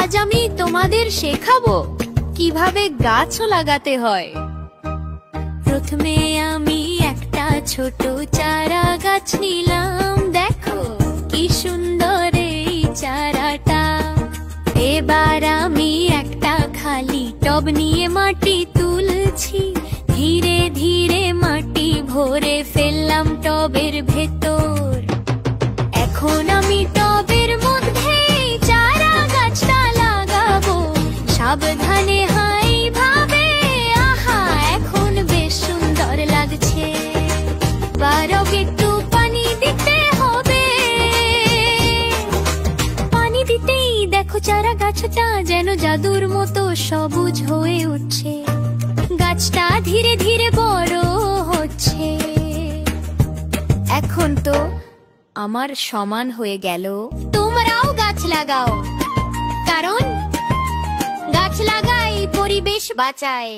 আজ আমি তোমাদের শেখাবো কিভাবে গাছ লাগাতে হয়। প্রথমে আমি একটা ছোট চারা গাছ নিলাম, দেখো কি সুন্দর এই চারাটা। এবার আমি একটা খালি টব নিয়ে মাটি তুলছি, ধীরে ধীরে মাটি ভরে ফেললাম টবের ভেতর। এখন আমি টবের মধ্যে চারা গাছটা লাগাবো, সাবধানে হাই ভাবে। আহা, এখন বেশ সুন্দর লাগছে। বারো একটু পানি দিতে হবে, পানি দিতেই দেখো চারা গাছটা যেন জাদুর মতো সবুজ হয়ে উঠছে। গাছটা ধীরে ধীরে বড় হচ্ছে। এখন তো আমার সমান হয়ে গেল। তোমরাও গাছ লাগাও, কারণ গাছ লাগাই পরিবেশ বাঁচায়।